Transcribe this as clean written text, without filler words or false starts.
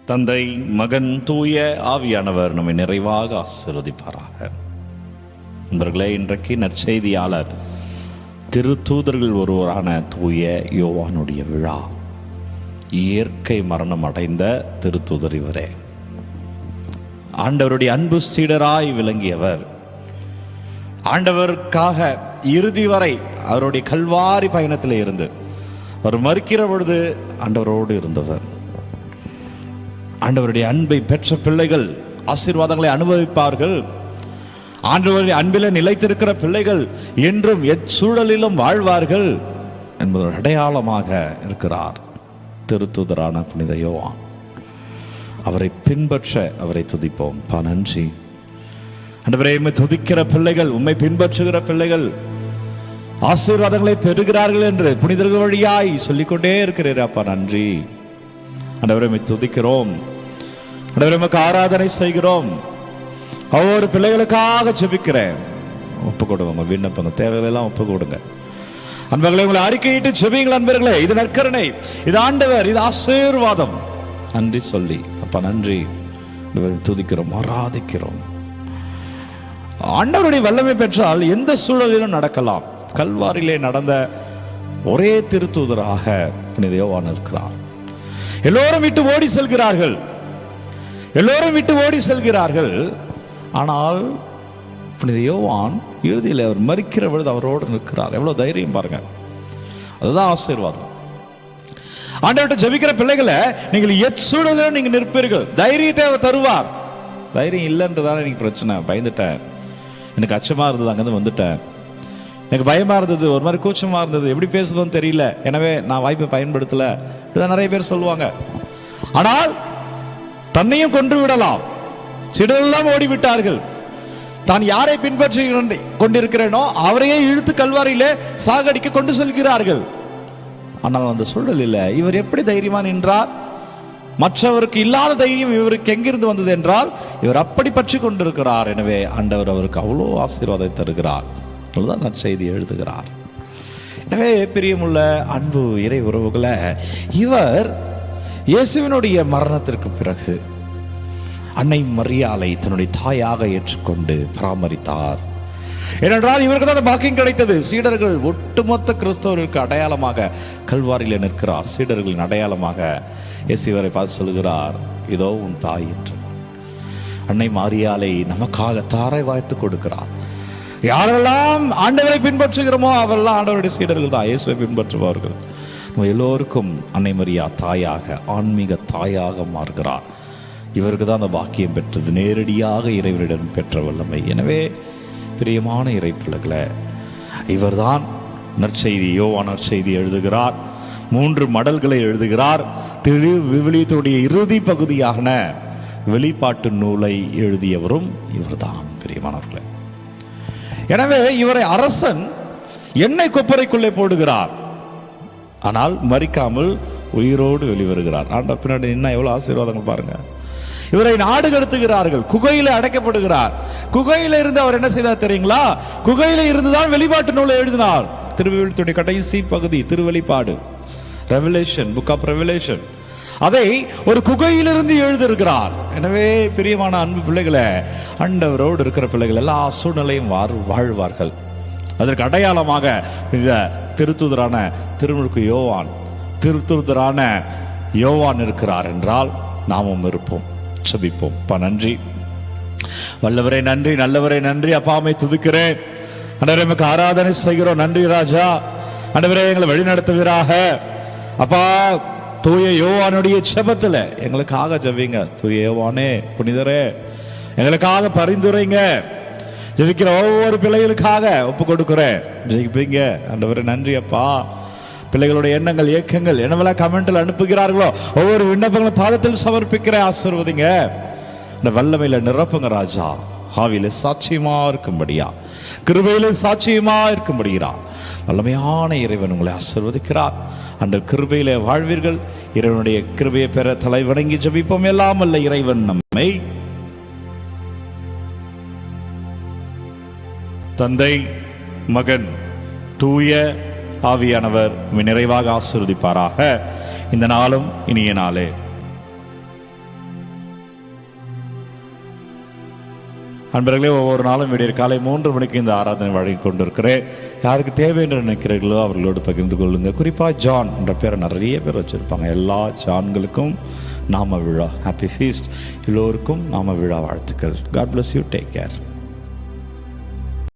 தந்தை, மகன், தூய ஆவியானவர் நம்மை நிறைவாக ஆசீர்வதிப்பாராக. நண்பர்களே, இன்றைக்கு நற்செய்தியாளர் திருத்தூதர்கள் ஒருவரான தூய யோவானுடைய விழா. இயற்கை மரணம் அடைந்த திருத்தூதர் இவரே. ஆண்டவருடைய அன்பு சீடராய் விளங்கியவர். ஆண்டவருக்காக இறுதி வரை அவருடைய கல்வாரி பயணத்தில் இருந்து அவர் மறுக்கிற பொழுது ஆண்டவரோடு இருந்தவர். ஆண்டவருடைய அன்பை பெற்ற பிள்ளைகள் ஆசீர்வாதங்களை அனுபவிப்பார்கள். ஆண்டவருடைய அன்பில் நிலைத்திருக்கிற பிள்ளைகள் என்றும் எச்சூழலிலும் வாழ்வார்கள் என்பது அடையாளமாக இருக்கிறார் திருத்தூதரான புனித யோவான். அவரை பின்பற்ற அவரை துதிப்போம். நன்றி ஆண்டவரே, உம்மை துதிக்கிற பிள்ளைகள், உம்மை பின்பற்றுகிற பிள்ளைகள் ஆசீர்வாதங்களை பெறுகிறார்கள் என்று புனிதர்கள் வழியாய் சொல்லிக்கொண்டே இருக்கிறீர். அப்பா நன்றி ஆண்டவரே, உம்மை துதிக்கிறோம். ஆண்டவரே, உமக்கு ஆராதனை செய்கிறோம். ஒவ்வொரு பிள்ளைகளுக்காக ஜெபிக்கிறேன். ஒப்பு கொடுங்க, உங்க விண்ணப்பங்க தேவைகள் எல்லாம் ஒப்பு கொடுங்க. அன்பர்களே, உங்களை அறிக்கையிட்டு ஜெபிங்கள். அன்பர்களே, இது நற்கருணை, இது ஆண்டவர், இது ஆசீர்வாதம். நன்றி சொல்லி அப்பா நன்றி துதிக்கிறோம், ஆராதிக்கிறோம். ஆண்டவருடைய வல்லமை பெற்றால் எந்த சூழலிலும் நடக்கலாம். கல்வாரியிலே நடந்த ஒரே திருத்தூதராக புனித யோவான் இருக்கிறார். எல்லோரும் விட்டு ஓடி செல்கிறார்கள், எல்லோரும் விட்டு ஓடி செல்கிறார்கள். ஆனால் புனித யோவான் இறுதியில் அவர் மரிக்கிற பொழுது அவரோடு நிற்கிறார். எவ்வளவு தைரியம் பாருங்க. அதுதான் ஆசீர்வாதம். ஆண்டவர்கிட்ட ஜெபிக்கிற பிள்ளைகளை நீங்கள் எச்சூழலிலும் நீங்க நிற்பீர்கள். தைரியத்தை அவர் தருவார். தைரியம் இல்லைன்றதான எனக்கு பிரச்சனை. பயந்துட்டேன், எனக்கு அச்சமா இருந்தது, அங்கேருந்து வந்துட்டேன், எனக்கு பயமா இருந்தது, ஒரு மாதிரி கூச்சமா இருந்தது, எப்படி பேசுறதுன்னு தெரியல, எனவே நான் வாய்ப்பை பயன்படுத்தல, இதுதான் நிறைய பேர் சொல்லுவாங்க. ஆனால் தன்னையும் கொன்று விடலாம். சிடரெல்லாம் ஓடிவிட்டார்கள். தான் யாரை பின்பற்றி கொண்டிருக்கிறேனோ அவரையே இழுத்து கல்வாரியிலே சாகடிக்க கொண்டு செல்கிறார்கள். ஆனால் அந்த சூழலில் இவர் எப்படி தைரியமா நின்றார்? மற்றவருக்கு இல்லாத தைரியம் இவருக்கு எங்கிருந்து வந்தது என்றால் இவர் அப்படி பற்றி கொண்டிருக்கிறார். எனவே ஆண்டவர் அவருக்கு அவ்வளோ ஆசீர்வாதத்தை தருகிறார். அதுதான் நற்செய்தி எழுதுகிறார். எனவே பிரியமுள்ள அன்பு இறை உறவுகளை, இவர் இயேசுவினுடைய மரணத்திற்கு பிறகு அன்னை மரியாளை தன்னுடைய தாயாக ஏற்றுக்கொண்டு பராமரித்தார். ஏனென்றால் இவருக்கு தான் பாக்கியம் கிடைத்தது. சீடர்கள் ஒட்டுமொத்த கிறிஸ்தவர்களுக்கு அடையாளமாக கல்வாரியில் நிற்கிறார். சீடர்களின் அடையாளமாக இயேசு இவரை பார்த்து சொல்கிறார், இதோ உன் தாய் என்று. அன்னை மரியாளை நமக்காக தாரை வாய்த்து கொடுக்கிறார். யாரெல்லாம் ஆண்டவரை பின்பற்றுகிறோமோ அவரெல்லாம் ஆண்டவருடைய சீடர்கள் தான், இயேசுவை பின்பற்றுபவர்கள். நம்ம எல்லோருக்கும் அன்னை மரியா தாயாக, ஆன்மீக தாயாக மாறுகிறார். இவருக்கு தான் அந்த பாக்கியம் பெற்றது, நேரடியாக இறைவரிடம் பெற்ற வல்லமை. எனவே பிரியமான இறை பிள்ளைகளே, இவர்தான் நற்செய்தி யோவான் நற்செய்தி எழுதுகிறார். 3 மடல்களை எழுதுகிறார். திரு விவிலியத்தினுடைய இறுதி பகுதியான வெளிப்பாட்டு நூலை எழுதியவரும் இவர்தான் பிரியமானவர்களே. எனவே இவரை அரசன் எண்ணெய் கொப்பரைக்குள்ளே போடுகிறார். ஆனால் மரிக்காமல் உயிரோடு வெளிவருகிறார். ஆண்டவர் பின்னாடி என்ன எவ்வளவு ஆசீர்வாதங்கள் பாருங்க. இவரை நாடு கடத்துகிறார்கள், குகையில அடைக்கப்படுகிறார். குகையில இருந்து அவர் என்ன செய்தார் தெரியுங்களா? குகையில இருந்துதான் வெளிப்பாட்டு நூலை எழுதினார். திருவெளிப்பாட்டுடைய கடைசி பகுதி திருவெளிப்பாடு, ரெவலேஷன், புக் ஆஃப் ரெவலேஷன், அதை ஒரு குகையிலிருந்து எழுதியிருக்கிறார். எனவே பிரியமான அன்பு பிள்ளைகளை, ஆண்டவரோடு இருக்கிற பிள்ளைகள் எல்லா சூழ்நிலையும் வாழ்வார்கள். அதற்கு அடையாளமாக இந்த திருத்தூதரான திருமுழுக்கு யோவான், திருத்தூதரான யோவான் இருக்கிறார் என்றால் நாமும் இருப்போம். செபிப்போம். நன்றி வல்லவரே, நன்றி நல்லவரே, நன்றி அப்பாமை துதிக்கிறேன். ஆண்டவரே, நமக்கு ஆராதனை செய்கிறோம். நன்றி ராஜா. ஆண்டவரே, எங்களை வழிநடத்துவீராக. அப்பா, தூய யோவானுடைய ஜெபத்தில் எங்களுக்காக ஜெபிங்க. தூய யோவானே, புனிதரே, எங்களுக்காக பரிந்துரைங்க. ஜெபிக்கிற ஒவ்வொரு பிள்ளைகளுக்காக ஒப்பு கொடுக்கிறேன். ஜெபிப்பீங்க. ஆண்டவரே நன்றி அப்பா. பிள்ளைகளுடைய எண்ணங்கள், இயக்கங்கள் என்னவெல்லாம் கமெண்ட்ல அனுப்புகிறார்களோ ஒவ்வொரு விண்ணப்பங்களும் பாதத்தில் சமர்ப்பிக்கிறேன். ஆசீர்வதிங்க. இந்த வல்லமையில நிரப்புங்க ராஜா. ஆவியில சாட்சியமா இருக்கும்படியா, கிருபையில சாட்சியமா இருக்கும்படியா வல்லமையான இறைவன் உங்களை ஆசீர்வதிக்கிறார். அந்த கிருபையில வாழ்வீர்கள். இறைவனுடைய கிருபையை பெற தலை வணங்கி ஜெபிப்போம். எல்லாம் அல்ல இறைவன் நம்மை தந்தை, மகன், தூய ஆவியானவர் நிறைவாக ஆசீர்வதிப்பாராக. இந்த நாளும் இனிய நாளே. அன்பர்களே, ஒவ்வொரு நாளும் விடிய காலை 3 மணிக்கு இந்த ஆராதனை வழங்கி கொண்டிருக்கிறேன். யாருக்கு தேவை என்று நினைக்கிறீர்களோ அவர்களோடு பகிர்ந்து கொள்ளுங்க. குறிப்பாக ஜான் என்ற பேரை நிறைய பேர் வச்சுருப்பாங்க. எல்லா ஜான்களுக்கும் நாம விழா, ஹாப்பி ஃபீஸ்ட். எல்லோருக்கும் நாம விழா வாழ்த்துக்கள். God bless you. Take care.